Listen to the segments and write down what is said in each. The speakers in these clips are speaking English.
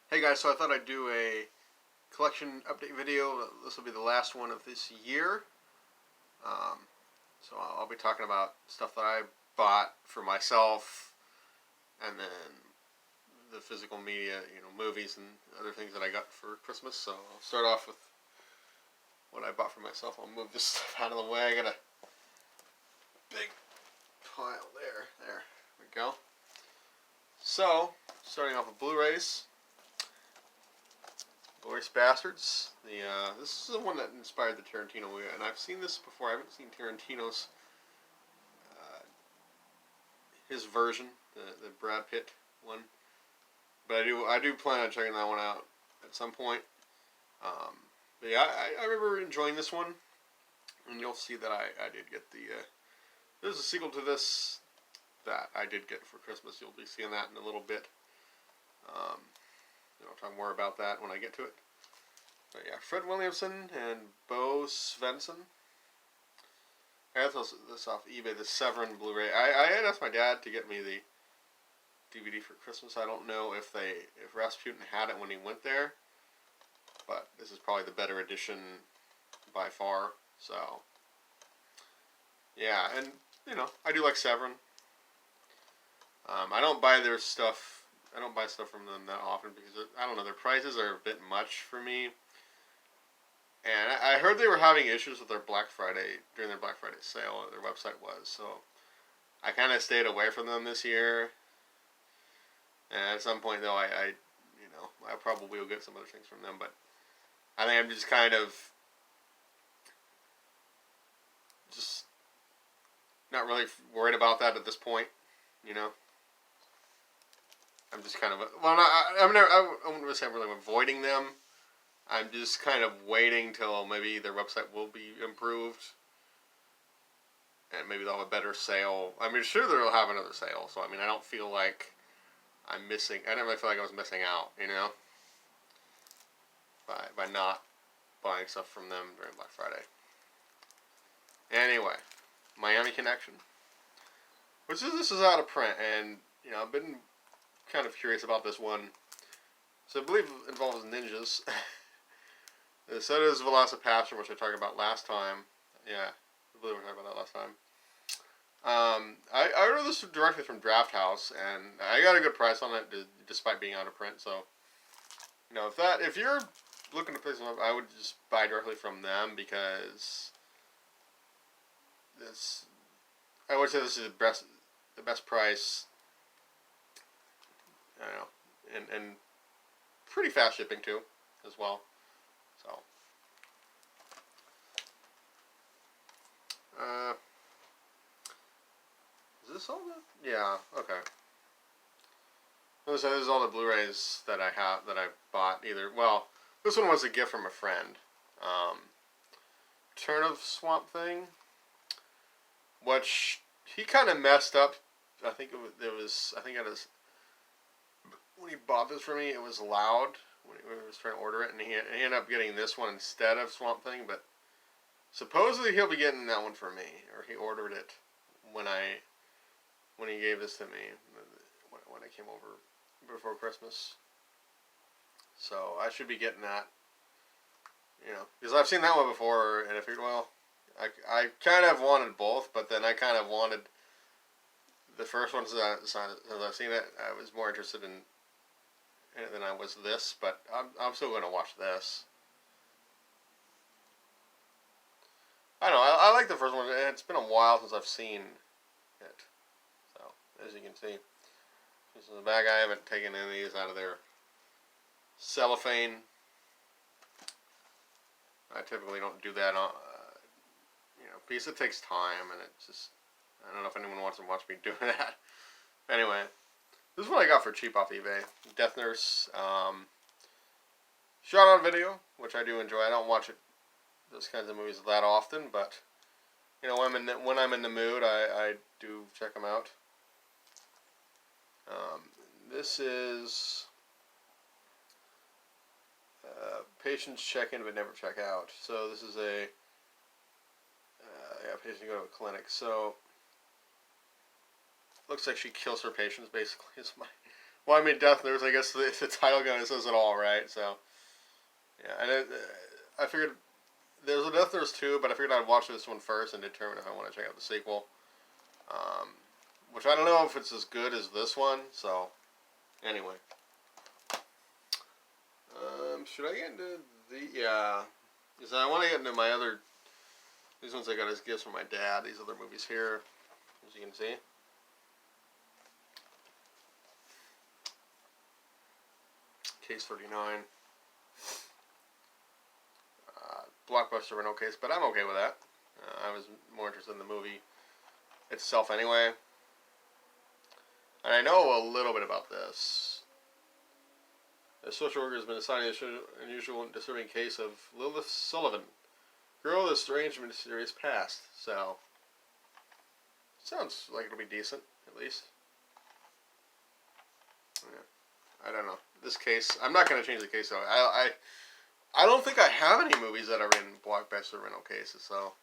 Hey guys, so I thought I'd do a collection update video. This will be the last one of this year. Um, so I'll be talking about stuff that I bought for myself, and then the physical media, movies and other things that I got for Christmas. So I'll start off with what I bought for myself. I'll move this stuff out of the way. I got a big pile there. There we go. So, starting off with Blu-rays. Glorious Bastards. This is the one that inspired the Tarantino movie, and I've seen this before. I haven't seen Tarantino's his version, the Brad Pitt one, but I do plan on checking that one out at some point. But yeah, I remember enjoying this one, and you'll see that I did get there's a sequel to this that I did get for Christmas. You'll be seeing that in a little bit. I'll talk more about that when I get to it. But yeah, Fred Williamson and Bo Svensson. I got this off eBay, the Severin Blu-ray. I had asked my dad to get me the DVD for Christmas. I don't know if Rasputin had it when he went there, but this is probably the better edition by far. So yeah, and I do like Severin. I don't buy their stuff. I don't buy stuff from them that often because I don't know, their prices are a bit much for me. And I heard they were having issues with their Black Friday during their Black Friday sale. Their website was, so I kind of stayed away from them this year. And at some point, though, I probably will get some other things from them. But I think I'm just kind of just not really worried about that at this point. I'm just kind of I wouldn't say I'm really avoiding them. I'm just kind of waiting till maybe their website will be improved, and maybe they'll have a better sale. I mean, sure they'll have another sale. So I don't feel like I'm missing. I don't really feel like I was missing out, by not buying stuff from them during Black Friday. Anyway, Miami Connection, this is out of print, and I've been kind of curious about this one. So I believe it involves ninjas. So does Velocipastor, which I talked about last time. Yeah, I believe we talked about that last time. I ordered this directly from Draft House, and I got a good price on it, despite being out of print. So, if you're looking to pick them up, I would just buy directly from them, because I would say this is the best price. I don't know, and pretty fast shipping too, as well. So, is this all the? Yeah, okay. So this is all the Blu-rays that I bought. Well, this one was a gift from a friend. Turn of Swamp Thing, which he kind of messed up. I think when he bought this for me, it was loud when he was trying to order it, and he ended up getting this one instead of Swamp Thing. But supposedly he'll be getting that one for me, or he ordered it when he gave this to me when I came over before Christmas. So I should be getting that, because I've seen that one before, and I figured, well, I kind of wanted both, but then I kind of wanted the first one, since I've seen it, I was more interested in it than I was this, but I'm still going to watch this. I don't know, I like the first one. It's been a while since I've seen it. So, as you can see, this is the bag. I haven't taken any of these out of their cellophane. I typically don't do that because it takes time, and it's just, I don't know if anyone wants to watch me doing that. Anyway, this is what I got for cheap off eBay. Death Nurse, shot on video, which I do enjoy. I don't watch those kinds of movies that often, but when I'm in the mood, I do check them out. This is patients check in but never check out. So this is patients go to a clinic. So looks like she kills her patients, basically, is Well, I mean, Death Nurse. I guess the title kind of says it all, right? So yeah, and I figured there's a Death Nurse 2, but I figured I'd watch this one first and determine if I want to check out the sequel. Um, which I don't know if it's as good as this one. So anyway, should I get into the because I want to get into my other. These ones I got as gifts from my dad. These other movies here, as you can see. Case 39. Blockbuster rental case, but I'm okay with that. I was more interested in the movie itself anyway. And I know a little bit about this. A social worker has been assigned an unusual and disturbing case of Lilith Sullivan, girl with a strange and mysterious past. So, sounds like it'll be decent, at least. Yeah. I don't know. This case, I'm not going to change the case though. I don't think I have any movies that are in Blockbuster rental cases, so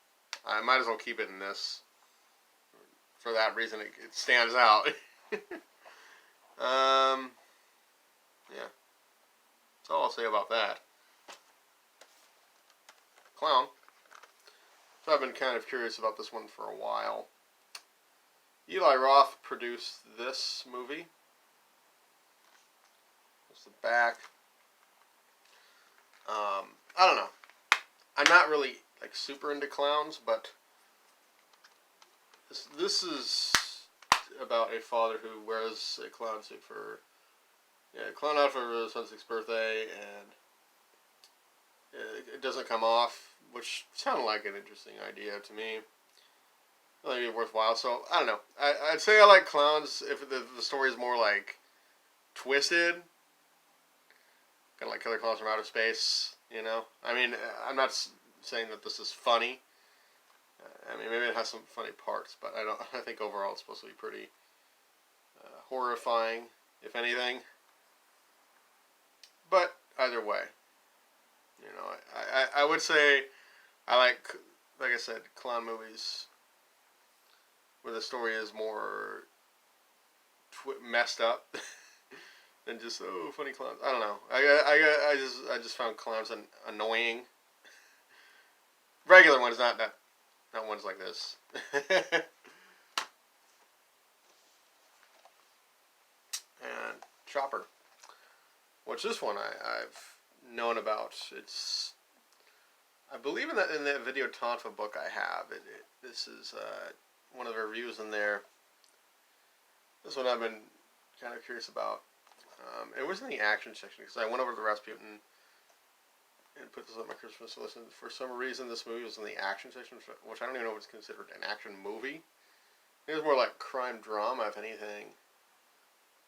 I might as well keep it in this. For that reason, it stands out. Yeah. That's all I'll say about that. Clown. So I've been kind of curious about this one for a while. Eli Roth produced this movie. That's the back. I don't know. I'm not really like super into clowns, but this is about a father who wears a clown suit for a clown outfit for his son's 6th birthday, and it doesn't come off, which sounded like an interesting idea to me. Maybe worthwhile. So I don't know. I'd say I like clowns if the story is more like twisted. Kind of like Killer Clowns from Outer Space, you know? I mean, I'm not saying that this is funny. I mean, maybe it has some funny parts, but I think overall it's supposed to be pretty horrifying, if anything. But either way, you know, I would say I like I said, clown movies where the story is more messed up. And just funny clowns. I don't know. I just found clowns annoying. Regular ones, not ones like this. And Chopper, which this one I've known about. I believe in that Video Tonfa book I have. This is one of the reviews in there. This one I've been kind of curious about. It was in the action section because I went over to Rasputin and put this on my Christmas list. And for some reason, this movie was in the action section, which I don't even know if it's considered an action movie. It was more like crime drama, if anything.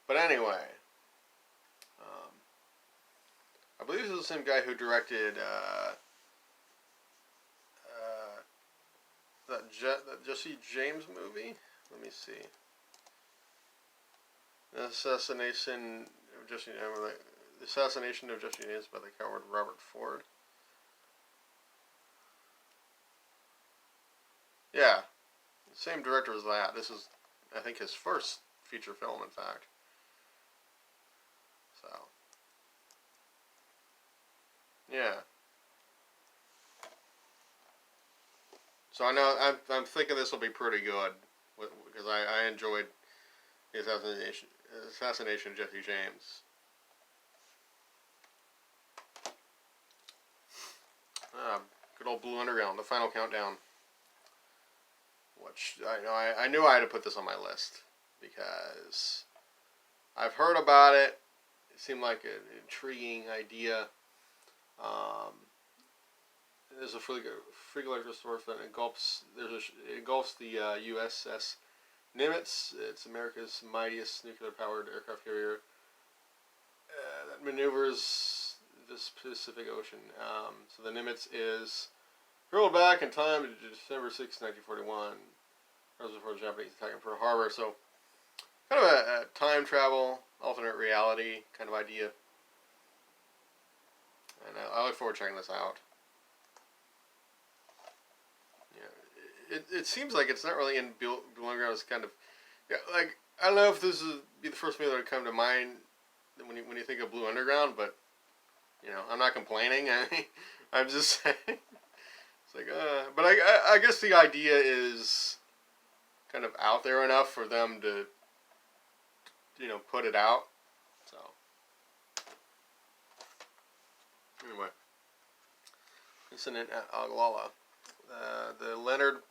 But anyway, I believe this is the same guy who directed that Jesse James movie. Let me see. The assassination of Jesse James by the coward Robert Ford. Yeah, same director as that. This is, I think, his first feature film, in fact. So, yeah. So I know I'm thinking this will be pretty good because I enjoyed the assassination of Jesse James. Good old Blue Underground, the final countdown. Which I knew I had to put this on my list because I've heard about it. It seemed like an intriguing idea. There's a frigate store that engulfs the USS Nimitz. It's America's mightiest nuclear-powered aircraft carrier that maneuvers the Pacific Ocean. So the Nimitz is hurled back in time to December 6, 1941. That was before the Japanese attack Pearl Harbor. So kind of a time travel, alternate reality kind of idea. And I look forward to checking this out. Yeah, it seems like it's not really in Blue Underground. It's kind of, yeah, like, I don't know if this would be the first movie that would come to mind when you think of Blue Underground, but you know, I'm not complaining. I'm just saying. It's like, but I guess the idea is kind of out there enough for them to, you know, put it out. So, anyway, Incident at Oglala. The Leonard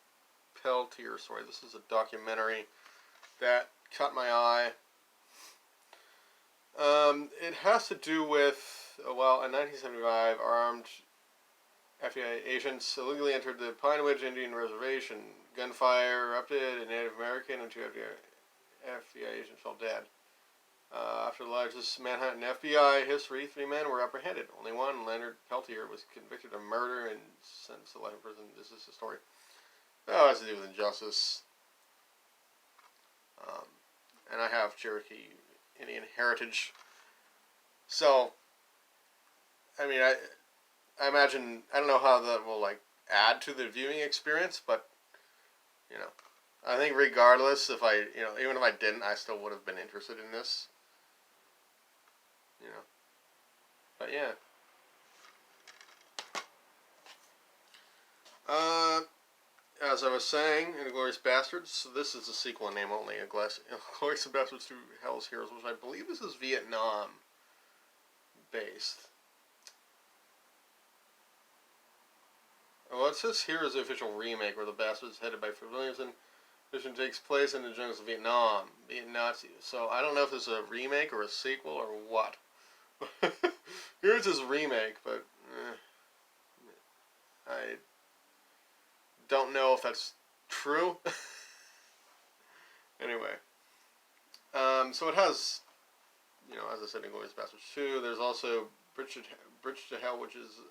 Peltier story. This is a documentary that caught my eye. It has to do with, well, in 1975, armed FBI agents illegally entered the Pine Ridge Indian Reservation. Gunfire erupted, a Native American and two FBI agents fell dead. After the largest Manhattan FBI history, 3 men were apprehended. Only one, Leonard Peltier, was convicted of murder and sentenced to life in prison. This is the story. Oh, it has to do with injustice. And I have Cherokee Indian heritage. So, I mean, I imagine, I don't know how that will, like, add to the viewing experience, but, you know, I think regardless, if I, you know, even if I didn't, I still would have been interested in this. You know. But, yeah. As I was saying, Inglourious Basterds, so this is a sequel in name only, Inglourious Basterds 2 Hell's Heroes, which I believe this is Vietnam based. Well, it says here is the official remake where the Bastards, headed by Fred Williamson, mission takes place in the jungles of Vietnam, being Nazis. So I don't know if this is a remake or a sequel or what. Here's his remake, but I don't know if that's true. Anyway, so it has, you know, as I said, Inglourious Basterds 2. There's also Bridge to Hell, which is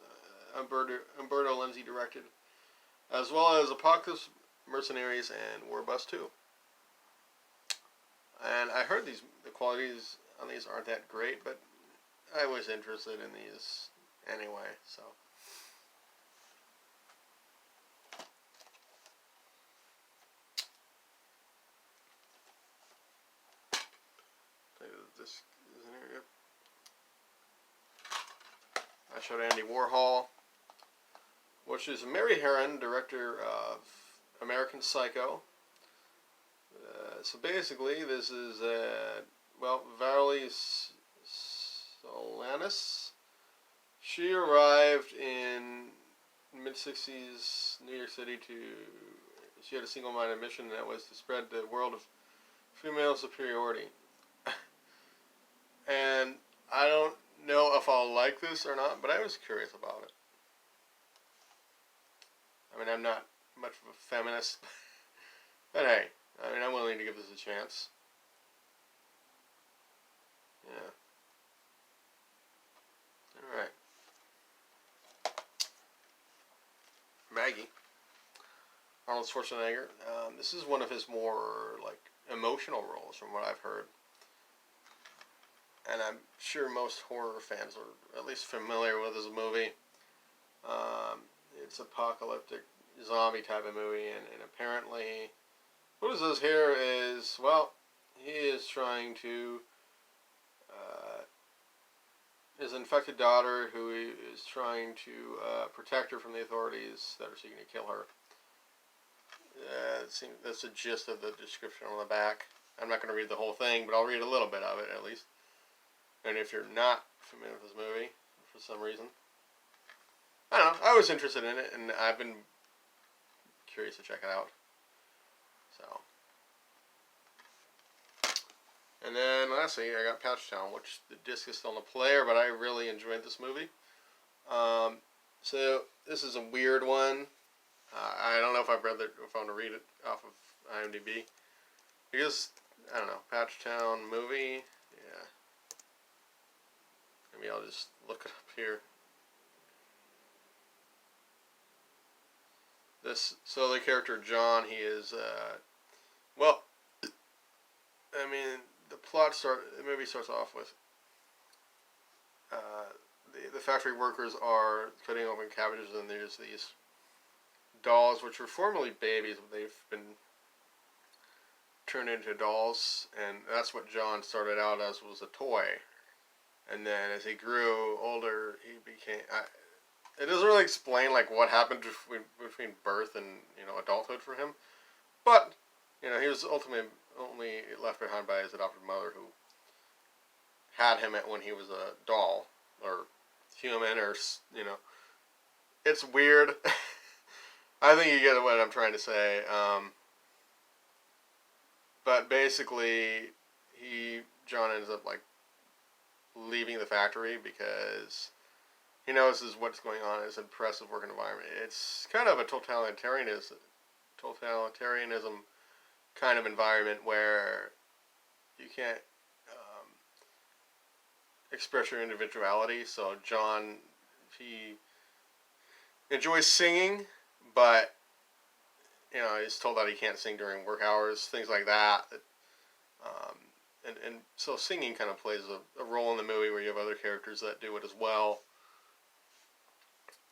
Umberto Lenzi directed, as well as Apocalypse, Mercenaries, and War Bus 2. And I heard the qualities on these aren't that great, but I was interested in these anyway, so. This is in here, yep. I showed Andy Warhol, which is Mary Herron, director of American Psycho. So basically, this is, well, Valerie Solanas. She arrived in mid-60s New York City she had a single-minded mission, and that was to spread the world of female superiority. And I don't know if I'll like this or not, but I was curious about it. I mean, I'm not much of a feminist, but hey, I mean, I'm willing to give this a chance. Yeah. Alright. Maggie. Arnold Schwarzenegger. This is one of his more, like, emotional roles from what I've heard. And I'm sure most horror fans are at least familiar with this movie. It's apocalyptic zombie type of movie, and apparently what it says here is, well, he is trying to, his infected daughter, who is trying to protect her from the authorities that are seeking to kill her. That's the gist of the description on the back. I'm not going to read the whole thing, but I'll read a little bit of it at least. And if you're not familiar with this movie, for some reason, I don't know, I was interested in it, and I've been curious to check it out. So. And then, lastly, I got Pouchtown, which the disc is still in the player, but I really enjoyed this movie. So, this is a weird one. I don't know if I'm going to read it off of IMDb. Because, I don't know, Pouchtown movie, yeah. Maybe I'll just look it up here. So the character John, he is, well, I mean, the movie starts off with, the factory workers are cutting open cabbages, and there's these dolls, which were formerly babies, but they've been turned into dolls, and that's what John started out as, was a toy. and then as he grew older, he became. It doesn't really explain like what happened between birth and adulthood for him, but he was ultimately only left behind by his adopted mother, who had him when he was a doll or human, or it's weird. I think you get what I'm trying to say. But basically, John ends up like leaving the factory because he notices what's going on in his oppressive work environment. It's kind of a totalitarianism kind of environment where you can't express your individuality. So John, he enjoys singing, but he's told that he can't sing during work hours, things like that. And so singing kind of plays a role in the movie where you have other characters that do it as well.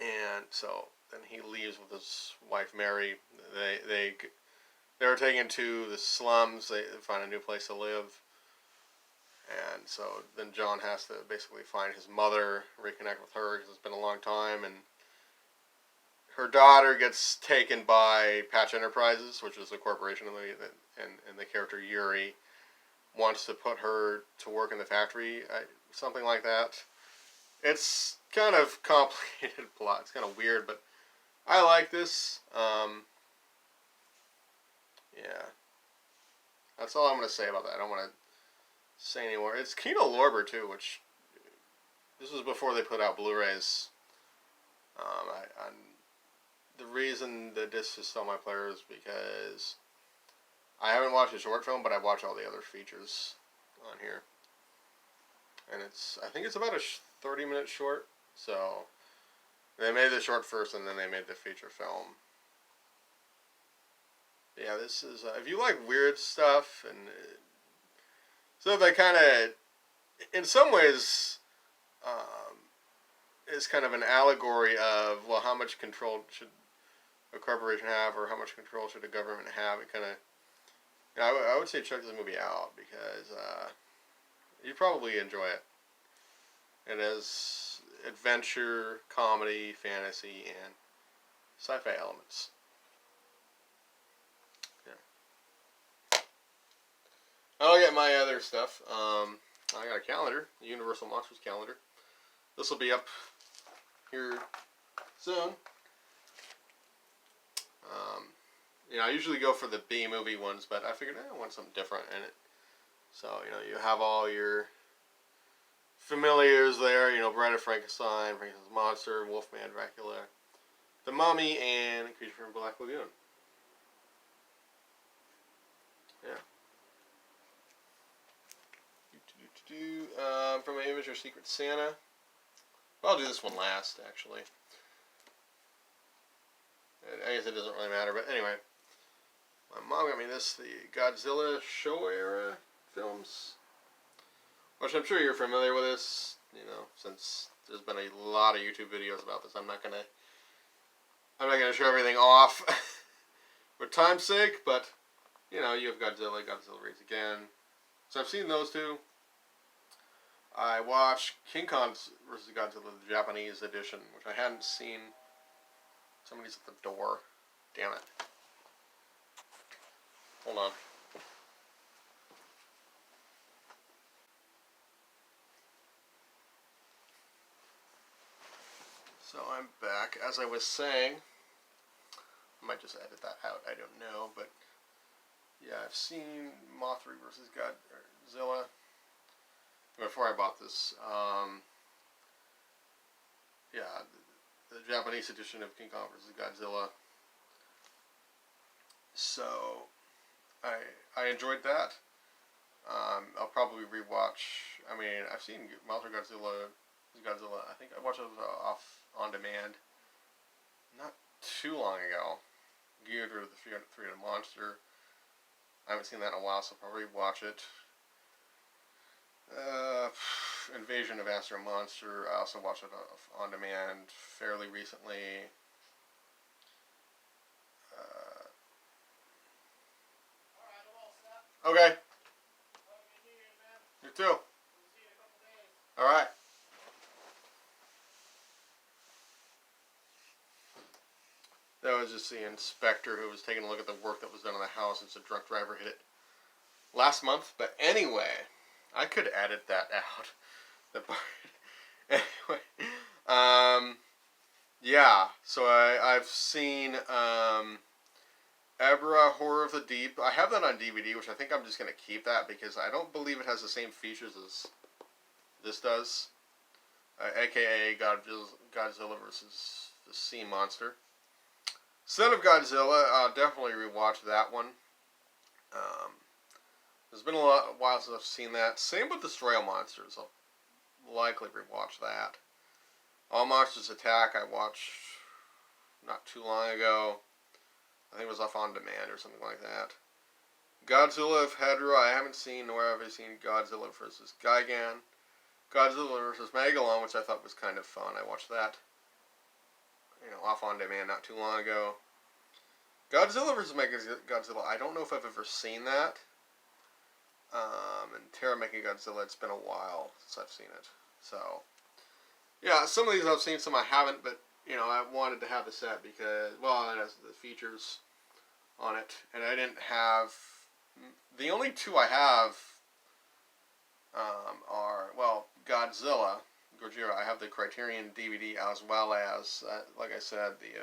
And so then he leaves with his wife Mary. They're taken to the slums. They find a new place to live. And so then John has to basically find his mother, reconnect with her because it's been a long time, and her daughter gets taken by Patch Enterprises, which is a corporation in and the character Yuri wants to put her to work in the factory, something like that. It's kind of complicated plot. It's kind of weird, but I like this. Yeah. That's all I'm going to say about that. I don't want to say anymore. It's Kino Lorber, too, which this was before they put out Blu-rays. The reason the disc is still on my player is because I haven't watched the short film, but I've watched all the other features on here. And I think it's about a 30-minute short. So they made the short first, and then they made the feature film. Yeah, this is if you like weird stuff and stuff that kind of, in some ways, is kind of an allegory of, well, how much control should a corporation have, or how much control should a government have? It kind of, I would say check this movie out because you probably enjoy it. It has adventure, comedy, fantasy, and sci-fi elements. Yeah. I'll get my other stuff. I got a calendar, the Universal Monsters calendar. This will be up here soon. I usually go for the B-movie ones, but I figured I want something different in it. So, you have all your familiars there, Bride of Frankenstein, Frankenstein's Monster, Wolfman, Dracula, The Mummy, and Creature from Black Lagoon. Yeah. From my image or Secret Santa. Well, I'll do this one last, actually. I guess it doesn't really matter, but anyway. My mom got me this, the Godzilla Showa era films. Which I'm sure you're familiar with this, since there's been a lot of YouTube videos about this. I'm not gonna show everything off for time's sake, but you have Godzilla Raids Again. So I've seen those two. I watched King Kong vs. Godzilla, the Japanese edition, which I hadn't seen. Somebody's at the door. Damn it. Hold on. So I'm back. As I was saying, I might just edit that out. I don't know, but yeah, I've seen Mothra vs. Godzilla before I bought this. Yeah, the Japanese edition of King Kong vs. Godzilla. So I enjoyed that. I'll probably rewatch. I mean, I've seen Mothra Godzilla. I think I watched it off on demand not too long ago. Ghidorah the Three-Headed Monster. I haven't seen that in a while, so I'll probably watch it. Invasion of Astro Monster. I also watched it on demand fairly recently. Okay. You too. All right. That was just the inspector who was taking a look at the work that was done on the house since the drunk driver hit it last month. But anyway, I could edit that out. The part. Anyway, yeah. So I've seen Ebra Horror of the Deep. I have that on DVD, which I think I'm just gonna keep that because I don't believe it has the same features as this does. AKA Godzilla versus the Sea Monster. Son of Godzilla, I'll definitely rewatch that one. There's been a while since I've seen that. Same with Destroy All Monsters. I'll likely rewatch that. All Monsters Attack I watched not too long ago. I think it was off on demand or something like that. Godzilla of Hedorah I haven't seen, nor have I seen Godzilla vs. Gigan. Godzilla vs. Megalon, which I thought was kind of fun. I watched that, off on demand not too long ago. Godzilla vs. Mechagodzilla, I don't know if I've ever seen that. And Terra Mechagodzilla, it's been a while since I've seen it. So, yeah, some of these I've seen, some I haven't, but, I wanted to have the set because, well, it has the features on it. And I didn't have, the only two I have are, well, Godzilla, Gojira. I have the Criterion DVD as well as, like I said, the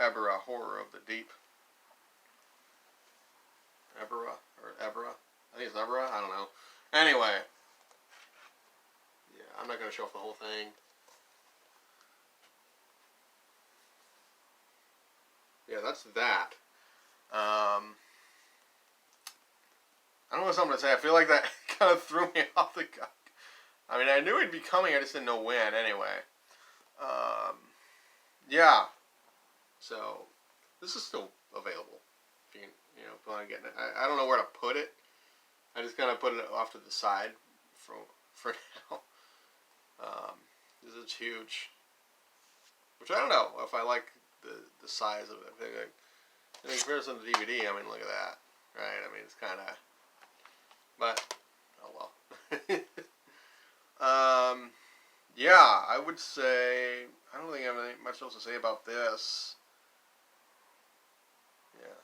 Ebra Horror of the Deep. Ebra, or Ebra? I think it's Ebra, I don't know. Anyway, yeah, I'm not going to show off the whole thing. Yeah, that's that. I don't know what I'm going to say. I feel like that kind of threw me off the guard. I mean, I knew he'd be coming, I just didn't know when, anyway. Yeah. So, this is still available. If you can, plan on getting it. I don't know where to put it. I just kind of put it off to the side for now. This is huge. Which I don't know if I like the size of it. In comparison to the DVD, I mean, look at that. Right? I mean, it's kind of... But, oh well. Yeah, I would say... I don't think I have much else to say about this. Yeah.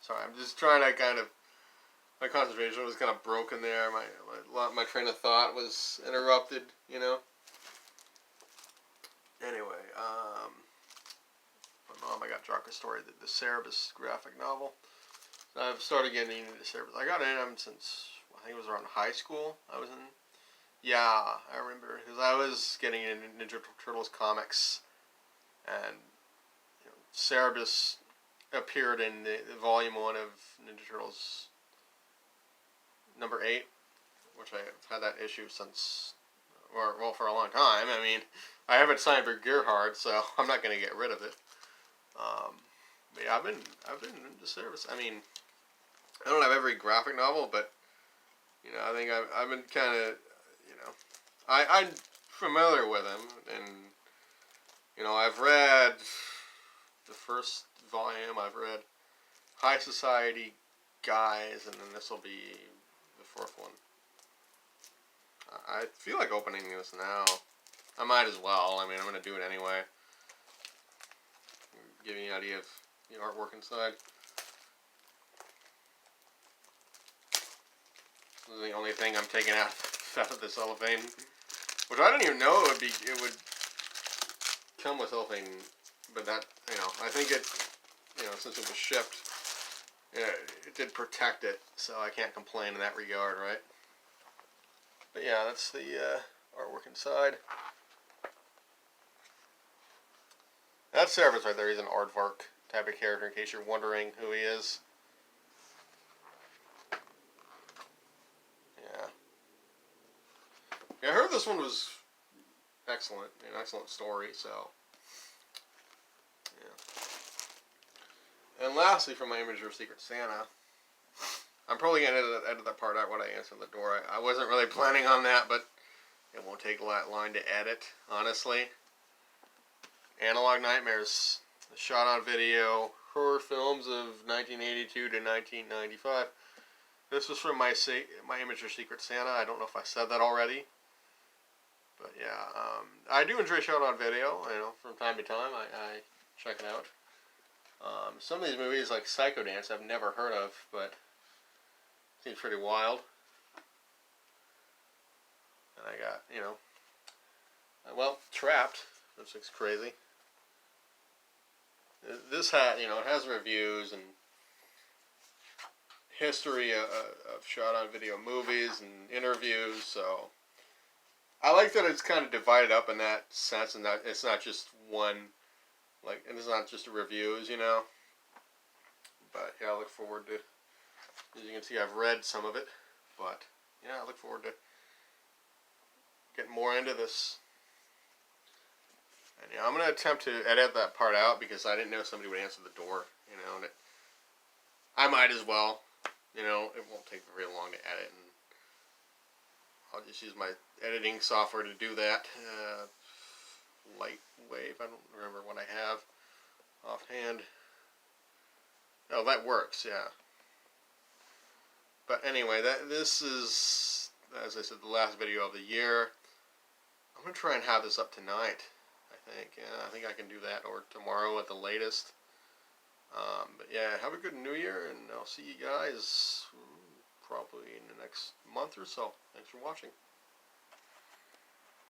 Sorry, I'm just trying to kind of... My concentration was kind of broken there. My train of thought was interrupted, Anyway, my mom, I got Draka Story, the Cerebus graphic novel. I've started getting into Cerebus. I got into them since, I think it was around high school. I was in... Yeah, I remember. Because I was getting into Ninja Turtles comics. And, Cerebus appeared in the volume 1 of Ninja Turtles number 8, which I've had that issue since, well, for a long time. I mean, I have it signed for Gerhard, so I'm not going to get rid of it. But yeah, I've been into Cerebus. I mean, I don't have every graphic novel, but I think I've been kind of, I'm familiar with him, and I've read the first volume. I've read High Society Guys, and then this will be the 4th one. I feel like opening this now. I might as well. I mean, I'm going to do it anyway. Give you an idea of the artwork inside. This is the only thing I'm taking out of the cellophane, which I didn't even know it would come with cellophane. But that, I think it, since it was shipped, it did protect it, so I can't complain in that regard, right? But yeah, that's the artwork inside. That's Cerebus right there. He's an aardvark type of character, in case you're wondering who he is. Yeah. Yeah, I heard this one was excellent. An excellent story, so... Yeah. And lastly, from my image of Secret Santa, I'm probably going to edit that part out when I answer the door. I wasn't really planning on that, but it won't take a lot line to edit, honestly. Analog Nightmares, shot on video, horror films of 1982 to 1995. This was from my Immature Secret Santa. I don't know if I said that already. But yeah, I do enjoy Shout Out Video. You know, from time to time, I check it out. Some of these movies, like Psycho Dance, I've never heard of, but seems pretty wild. And I got, you know, well, Trapped. This looks crazy. This hat, you know, it has reviews and history of Shout Out Video movies and interviews, so I like that it's kind of divided up in that sense, and that it's not just one, like, and it's not just reviews, you know. But yeah, I look forward to. As you can see, I've read some of it, but yeah, I look forward to getting more into this. And yeah, I'm gonna attempt to edit that part out because I didn't know somebody would answer the door, you know, and I might as well, you know. It won't take very long to edit, and I'll just use my editing software to do that. Lightwave, I don't remember what I have offhand. Oh, that works, yeah. But anyway, this is, as I said, the last video of the year. I'm going to try and have this up tonight, I think. Yeah, I think I can do that, or tomorrow at the latest. But yeah, have a good New Year, and I'll see you guys probably in the next month or so. Thanks for watching.